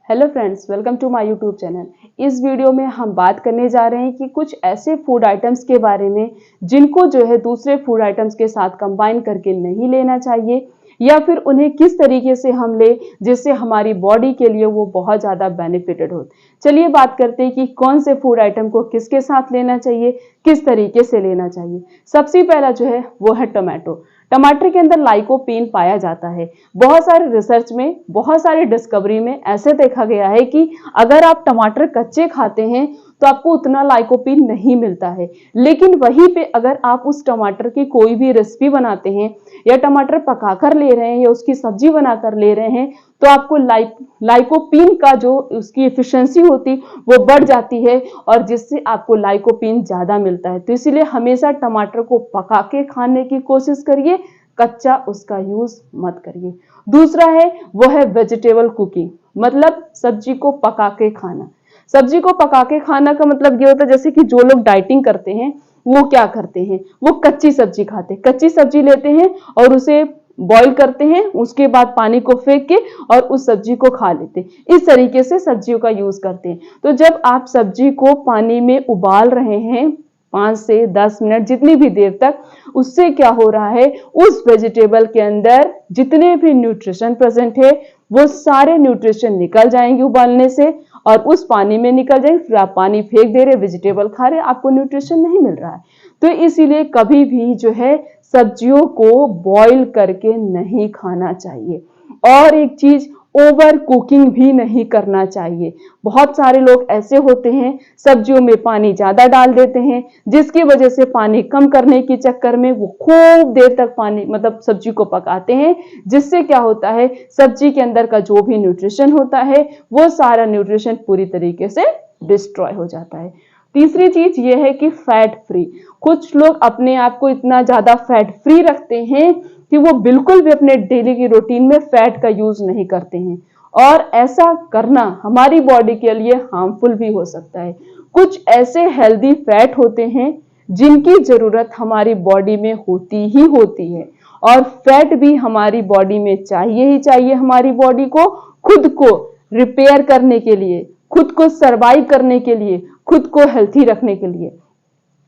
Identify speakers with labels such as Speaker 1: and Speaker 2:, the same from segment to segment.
Speaker 1: Hello friends, welcome to my YouTube channel. इस video में हम बात करने जा रहे हैं कि कुछ ऐसे फूड आइटम्स के बारे में जिनको जो है दूसरे फूड आइटम्स के साथ कंबाइन करके नहीं लेना चाहिए, या फिर उन्हें किस तरीके से हम ले जिससे हमारी बॉडी के लिए वो बहुत ज़्यादा बेनिफिटेड हो। चलिए बात करते हैं कि कौन से फूड आइटम को किसके साथ लेना चाहिए, किस तरीके से लेना चाहिए। सबसे पहला जो है वो है टमाटो। टमाटर के अंदर लाइकोपीन पाया जाता है। बहुत सारे रिसर्च में, बहुत सारी डिस्कवरी में ऐसे देखा गया है कि अगर आप टमाटर कच्चे खाते हैं तो आपको उतना लाइकोपीन नहीं मिलता है, लेकिन वहीं पे अगर आप उस टमाटर की कोई भी रेसिपी बनाते हैं या टमाटर पकाकर ले रहे हैं या उसकी सब्जी बनाकर ले रहे हैं तो आपको लाइकोपीन का जो उसकी एफिशिएंसी होती वो बढ़ जाती है और जिससे आपको लाइकोपीन ज्यादा मिलता है। तो इसीलिए हमेशा टमाटर को पका के खाने की कोशिश करिए, कच्चा उसका यूज मत करिए। दूसरा है वो है वेजिटेबल कुकिंग, मतलब सब्जी को पका के खाना। सब्जी को पका के खाना का मतलब ये होता है जैसे कि जो लोग डाइटिंग करते हैं वो क्या करते हैं, वो कच्ची सब्जी खाते हैं। कच्ची सब्जी लेते हैं और उसे बॉईल करते हैं, उसके बाद पानी को फेंक के और उस सब्जी को खा लेते हैं। इस तरीके से सब्जियों का यूज करते हैं। तो जब आप सब्जी को पानी में उबाल रहे हैं 5 से 10 मिनट जितनी भी देर तक, उससे क्या हो रहा है, उस वेजिटेबल के अंदर जितने भी न्यूट्रिशन प्रेजेंट है वो सारे न्यूट्रिशन निकल जाएंगे उबालने से और उस पानी में निकल जाएंगे। फिर आप पानी फेंक दे रहे, वेजिटेबल खा रहे, आपको न्यूट्रिशन नहीं मिल रहा है। तो इसीलिए कभी भी जो है सब्जियों को बॉईल करके नहीं खाना चाहिए। और एक चीज, ओवर कुकिंग भी नहीं करना चाहिए। बहुत सारे लोग ऐसे होते हैं सब्जियों में पानी ज्यादा डाल देते हैं, जिसकी वजह से पानी कम करने के चक्कर में वो खूब देर तक पानी मतलब सब्जी को पकाते हैं, जिससे क्या होता है सब्जी के अंदर का जो भी न्यूट्रिशन होता है वो सारा न्यूट्रिशन पूरी तरीके से डिस्ट्रॉय हो जाता है। तीसरी चीज ये है कि फैट फ्री। कुछ लोग अपने आप को इतना ज्यादा फैट फ्री रखते हैं कि वो बिल्कुल भी अपने डेली की रूटीन में फैट का यूज नहीं करते हैं, और ऐसा करना हमारी बॉडी के लिए हार्मफुल भी हो सकता है। कुछ ऐसे हेल्दी फैट होते हैं जिनकी जरूरत हमारी बॉडी में होती ही होती है, और फैट भी हमारी बॉडी में चाहिए ही चाहिए। हमारी बॉडी को खुद को रिपेयर करने के लिए, खुद को सर्वाइव करने के लिए, खुद को हेल्थी रखने के लिए।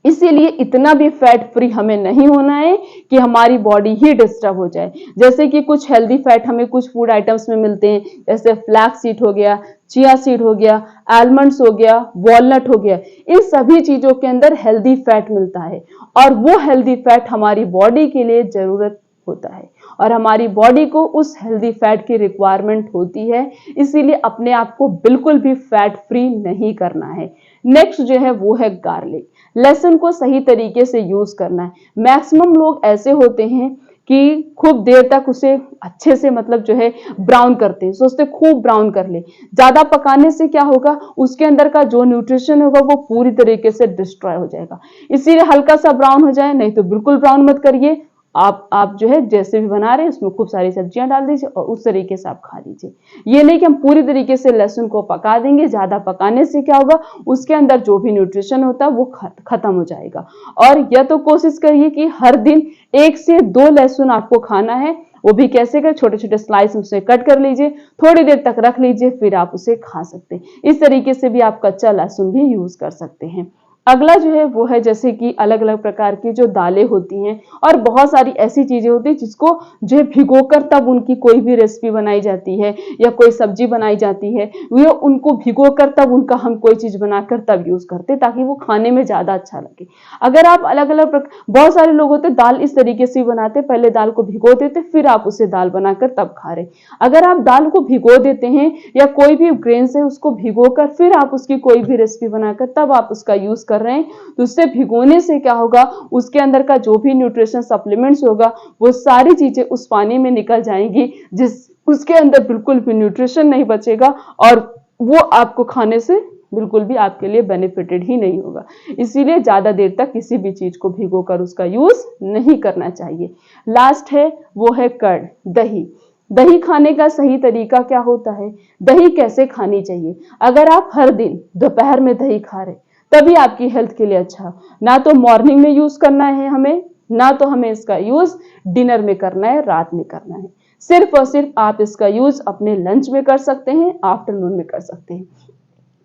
Speaker 1: इसीलिए इतना भी फैट फ्री हमें नहीं होना है कि हमारी बॉडी ही डिस्टर्ब हो जाए। जैसे कि कुछ हेल्दी फैट हमें कुछ फूड आइटम्स में मिलते हैं, जैसे फ्लैक्स सीड हो गया, चिया सीड हो गया, आलमंड्स हो गया, वॉलनट हो गया। इन सभी चीजों के अंदर हेल्दी फैट मिलता है और वो हेल्दी फैट हमारी बॉडी के लिए जरूरत होता है और हमारी बॉडी को उस हेल्दी फैट की रिक्वायरमेंट होती है। इसीलिए अपने आप को बिल्कुल भी फैट फ्री नहीं करना है। नेक्स्ट जो है वो है गार्लिक। लहसुन को सही तरीके से यूज करना है। मैक्सिमम लोग ऐसे होते हैं कि खूब देर तक उसे अच्छे से मतलब जो है ब्राउन करते हैं, सोचते खूब ब्राउन कर ले। ज्यादा पकाने से क्या होगा, उसके अंदर का जो न्यूट्रिशन होगा वो पूरी तरीके से डिस्ट्रॉय हो जाएगा। इसीलिए हल्का सा ब्राउन हो जाए, नहीं तो बिल्कुल ब्राउन मत करिए। आप जो है जैसे भी बना रहे हैं उसमें खूब सारी सब्जियां डाल दीजिए और उस तरीके से आप खा लीजिए। ये नहीं कि हम पूरी तरीके से लहसुन को पका देंगे। ज्यादा पकाने से क्या होगा, उसके अंदर जो भी न्यूट्रिशन होता है वो खत्म हो जाएगा। और यह तो कोशिश करिए कि हर दिन 1 से 2 लहसुन आपको खाना है। वो भी कैसे कर, छोटे छोटे स्लाइस उसे कट कर लीजिए, थोड़ी देर तक रख लीजिए, फिर आप उसे खा सकते हैं। इस तरीके से भी आप कच्चा लहसुन भी यूज कर सकते हैं। अगला जो है वो है जैसे कि अलग अलग प्रकार की जो दालें होती हैं और बहुत सारी ऐसी चीजें होती हैं जिसको जो है भिगोकर तब उनकी कोई भी रेसिपी बनाई जाती है या कोई सब्जी बनाई जाती है, वो उनको भिगोकर तब उनका हम कोई चीज बनाकर तब यूज करते ताकि वो खाने में ज्यादा अच्छा लगे। अगर आप अलग अलग बहुत सारे लोग होते दाल इस तरीके से बनाते, पहले दाल को भिगो देते फिर आप उसे दाल बनाकर तब खा रहे। अगर आप दाल को भिगो देते हैं या कोई भी ग्रेन से उसको भिगोकर फिर आप उसकी कोई भी रेसिपी बनाकर तब आप उसका यूज कर रहे हैं, तो उससे भिगोने से क्या होगा, उसके अंदर का जो भी न्यूट्रिशन सप्लीमेंट्स होगा वो सारी चीजें उस पानी में निकल जाएंगी, जिस उसके अंदर बिल्कुल भी न्यूट्रिशन नहीं बचेगा और वो आपको खाने से बिल्कुल भी आपके लिए बेनिफिटेड ही नहीं होगा। इसीलिए ज्यादा देर तक किसी भी चीज को भिगोकर उसका यूज नहीं करना चाहिए। लास्ट है वो है कर्ड, दही। दही खाने का सही तरीका क्या होता है, दही कैसे खानी चाहिए। अगर आप हर दिन दोपहर में दही खा रहे तभी आपकी हेल्थ के लिए अच्छा। ना तो मॉर्निंग में यूज करना है हमें, ना तो हमें इसका यूज डिनर में करना है, रात में करना है। सिर्फ और सिर्फ आप इसका यूज अपने लंच में कर सकते हैं, आफ्टरनून में कर सकते हैं।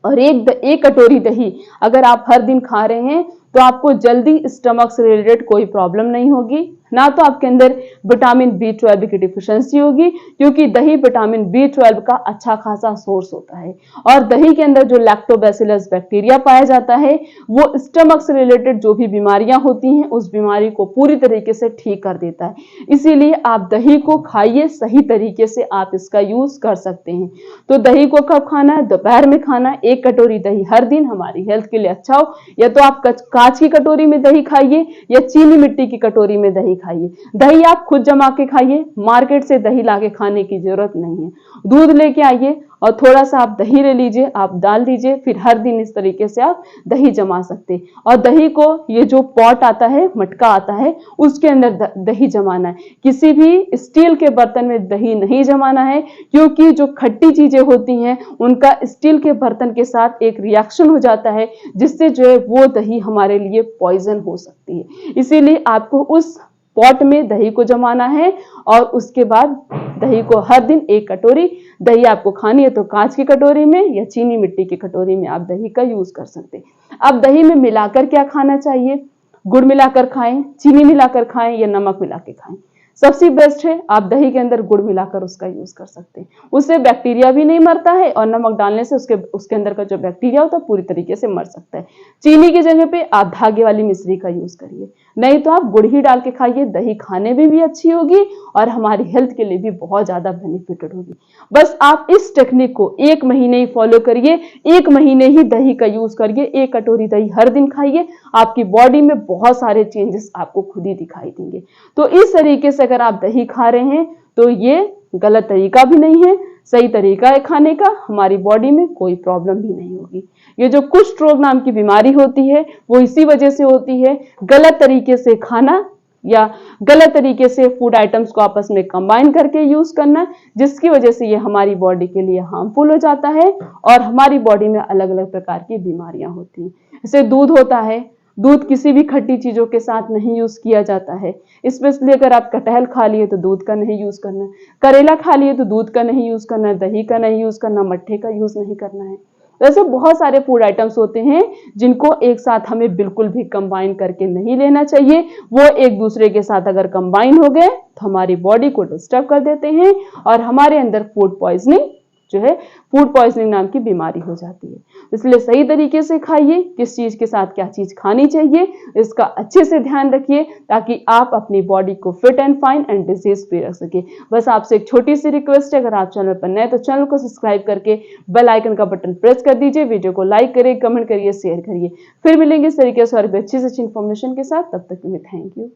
Speaker 1: और एक कटोरी दही अगर आप हर दिन खा रहे हैं तो आपको जल्दी स्टमक से रिलेटेड कोई प्रॉब्लम नहीं होगी, ना तो आपके अंदर विटामिन B12 की डिफिशियंसी होगी, क्योंकि दही विटामिन B12 का अच्छा खासा सोर्स होता है। और दही के अंदर जो लैक्टोबैसिलस बैक्टीरिया पाया जाता है वो स्टमक से रिलेटेड जो भी बीमारियां होती हैं उस बीमारी को पूरी तरीके से ठीक कर देता है। इसीलिए आप दही को खाइए, सही तरीके से आप इसका यूज कर सकते हैं। तो दही को कब खाना है? दोपहर में खाना है। 1 कटोरी दही हर दिन हमारी हेल्थ के लिए अच्छा हो। या तो आप कांच की कटोरी में दही खाइए या चीनी मिट्टी की कटोरी में दही खाइए। दही आप खुद जमा के खाइए, मार्केट से दही लाके खाने की जरूरत नहीं है। दूध लेके आइए और थोड़ा सा आप दही ले लीजिए, आप डाल दीजिए, फिर हर दिन इस तरीके से आप दही जमा सकते हैं। और दही को ये जो पॉट आता है, मटका आता है, उसके अंदर दही जमाना है। किसी भी स्टील के बर्तन में दही नहीं जमाना है, क्योंकि जो खट्टी चीजें होती हैं उनका स्टील के बर्तन के साथ एक रिएक्शन हो जाता है, जिससे जो है वो दही हमारे लिए पॉइजन हो सकती है। इसीलिए आपको उस पॉट में दही को जमाना है और उसके बाद दही को हर दिन 1 कटोरी दही आपको खानी है तो कांच की कटोरी में या चीनी मिट्टी की कटोरी में आप दही का यूज कर सकते हैं। अब दही में मिलाकर क्या खाना चाहिए? गुड़ मिलाकर खाएं, चीनी मिलाकर खाएं या नमक मिला के खाएं। सबसे बेस्ट है आप दही के अंदर गुड़ मिलाकर उसका यूज कर सकते हैं। उससे बैक्टीरिया भी नहीं मरता है और नमक डालने से उसके अंदर का जो बैक्टीरिया होता है पूरी तरीके से मर सकता है। चीनी की जगह पे आप धागे वाली मिश्री का यूज करिए, नहीं तो आप गुड़ ही डाल के खाइए। दही खाने में भी अच्छी होगी और हमारी हेल्थ के लिए भी बहुत ज्यादा बेनिफिटेड होगी। बस आप इस टेक्निक को 1 महीने ही फॉलो करिए, 1 महीने ही दही का यूज करिए, 1 कटोरी दही हर दिन खाइए। आपकी बॉडी में बहुत सारे चेंजेस आपको खुद ही दिखाई देंगे। तो इस तरीके से अगर आप दही खा रहे हैं तो ये गलत तरीका भी नहीं है, सही तरीका है खाने का। हमारी बॉडी में कोई प्रॉब्लम भी नहीं होगी। ये जो कुष्ठ रोग नाम की बीमारी होती है वो इसी वजह से होती है, गलत तरीके से खाना या गलत तरीके से फूड आइटम्स को आपस में कंबाइन करके यूज करना, जिसकी वजह से ये हमारी बॉडी के लिए हार्मफुल हो जाता है और हमारी बॉडी में अलग अलग प्रकार की बीमारियां होती हैं। जैसे दूध होता है, दूध किसी भी खट्टी चीजों के साथ नहीं यूज किया जाता है। स्पेशली अगर आप कटहल खा लिए तो दूध का नहीं यूज करना है, करेला खा लिए तो दूध का नहीं यूज करना है, दही का नहीं यूज करना, मट्ठे का यूज नहीं करना है। वैसे बहुत सारे फूड आइटम्स होते हैं जिनको एक साथ हमें बिल्कुल भी कंबाइन करके नहीं लेना चाहिए। वो एक दूसरे के साथ अगर कंबाइन हो गए तो हमारी बॉडी को डिस्टर्ब कर देते हैं और हमारे अंदर फूड पॉइजनिंग जो है फूड पॉइजनिंग नाम की बीमारी हो जाती है। इसलिए सही तरीके से खाइए, किस चीज के साथ क्या चीज खानी चाहिए इसका अच्छे से ध्यान रखिए, ताकि आप अपनी बॉडी को fit and fine and disease free रख सके। बस आपसे एक छोटी सी रिक्वेस्ट है, अगर आप चैनल पर नए तो चैनल को सब्सक्राइब करके बेल आइकन का बटन प्रेस कर दीजिए, वीडियो को लाइक करिए, कमेंट करिए, शेयर करिए। फिर मिलेंगे इस तरीके से और भी अच्छी से अच्छी इन्फॉर्मेशन के साथ। तब तक के लिए थैंक यू।